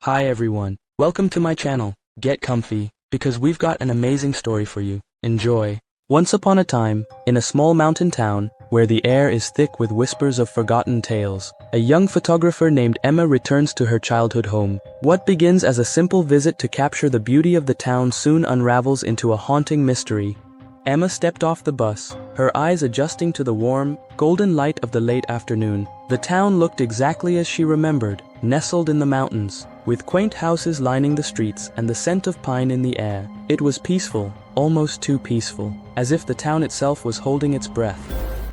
Hi everyone, welcome to my channel. Get comfy, because we've got an amazing story for you. Enjoy. Once upon a time, in a small mountain town, where the air is thick with whispers of forgotten tales, a young photographer named Emma returns to her childhood home. What begins as a simple visit to capture the beauty of the town soon unravels into a haunting mystery. Emma stepped off the bus, her eyes adjusting to the warm, golden light of the late afternoon. The town looked exactly as she remembered, nestled in the mountains, with quaint houses lining the streets and the scent of pine in the air. It was peaceful, almost too peaceful, as if the town itself was holding its breath.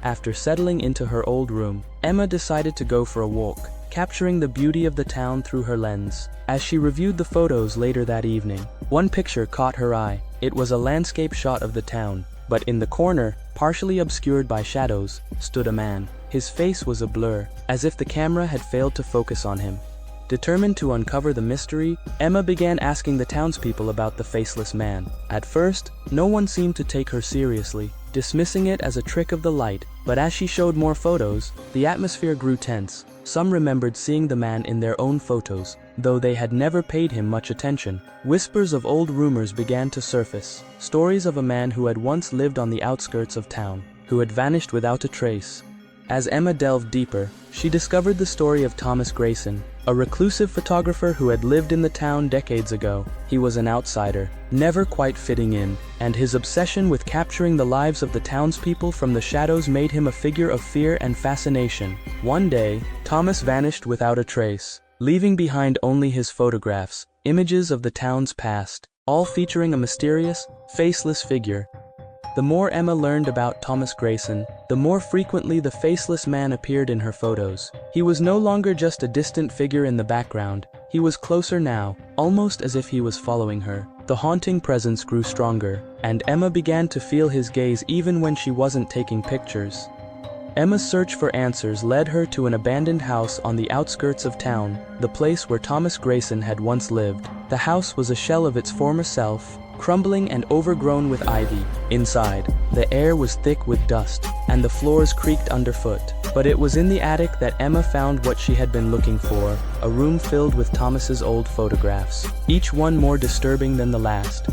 After settling into her old room, Emma decided to go for a walk, capturing the beauty of the town through her lens. As she reviewed the photos later that evening, one picture caught her eye. It was a landscape shot of the town, but in the corner, partially obscured by shadows, stood a man. His face was a blur, as if the camera had failed to focus on him. Determined to uncover the mystery, Emma began asking the townspeople about the Faceless Man. At first, no one seemed to take her seriously, dismissing it as a trick of the light, but as she showed more photos, the atmosphere grew tense. Some remembered seeing the man in their own photos, though they had never paid him much attention. Whispers of old rumors began to surface, stories of a man who had once lived on the outskirts of town, who had vanished without a trace. As Emma delved deeper, she discovered the story of Thomas Grayson, a reclusive photographer who had lived in the town decades ago. He was an outsider, never quite fitting in, and his obsession with capturing the lives of the townspeople from the shadows made him a figure of fear and fascination. One day, Thomas vanished without a trace, leaving behind only his photographs, images of the town's past, all featuring a mysterious, faceless figure. The more Emma learned about Thomas Grayson, the more frequently the Faceless Man appeared in her photos. He was no longer just a distant figure in the background, he was closer now, almost as if he was following her. The haunting presence grew stronger, and Emma began to feel his gaze even when she wasn't taking pictures. Emma's search for answers led her to an abandoned house on the outskirts of town, the place where Thomas Grayson had once lived. The house was a shell of its former self, crumbling and overgrown with ivy. Inside, the air was thick with dust, and the floors creaked underfoot. But it was in the attic that Emma found what she had been looking for, a room filled with Thomas's old photographs, each one more disturbing than the last.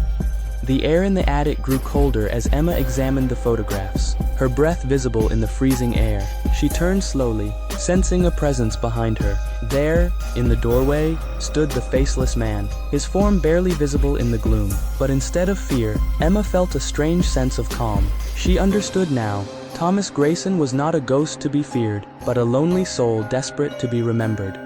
The air in the attic grew colder as Emma examined the photographs, her breath visible in the freezing air. She turned slowly, sensing a presence behind her. There, in the doorway, stood the Faceless Man, his form barely visible in the gloom. But instead of fear, Emma felt a strange sense of calm. She understood now. Thomas Grayson was not a ghost to be feared, but a lonely soul desperate to be remembered.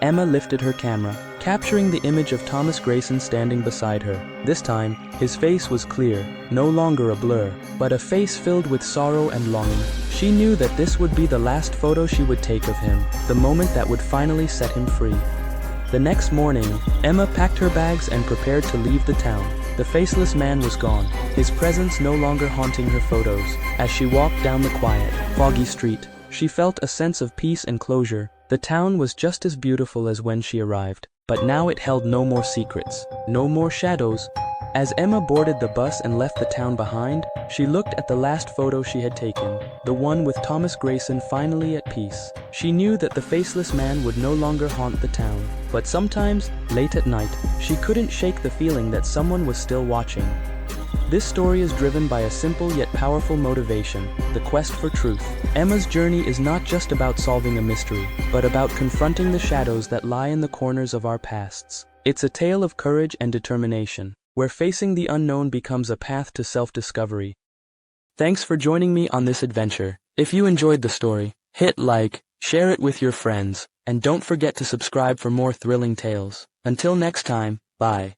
Emma lifted her camera, capturing the image of Thomas Grayson standing beside her. This time, his face was clear, no longer a blur, but a face filled with sorrow and longing. She knew that this would be the last photo she would take of him, the moment that would finally set him free. The next morning, Emma packed her bags and prepared to leave the town. The Faceless Man was gone, his presence no longer haunting her photos. As she walked down the quiet, foggy street, she felt a sense of peace and closure. The town was just as beautiful as when she arrived, but now it held no more secrets, no more shadows. As Emma boarded the bus and left the town behind, she looked at the last photo she had taken, the one with Thomas Grayson finally at peace. She knew that the Faceless Man would no longer haunt the town, but sometimes, late at night, she couldn't shake the feeling that someone was still watching. This story is driven by a simple yet powerful motivation, the quest for truth. Emma's journey is not just about solving a mystery, but about confronting the shadows that lie in the corners of our pasts. It's a tale of courage and determination, where facing the unknown becomes a path to self-discovery. Thanks for joining me on this adventure. If you enjoyed the story, hit like, share it with your friends, and don't forget to subscribe for more thrilling tales. Until next time, bye.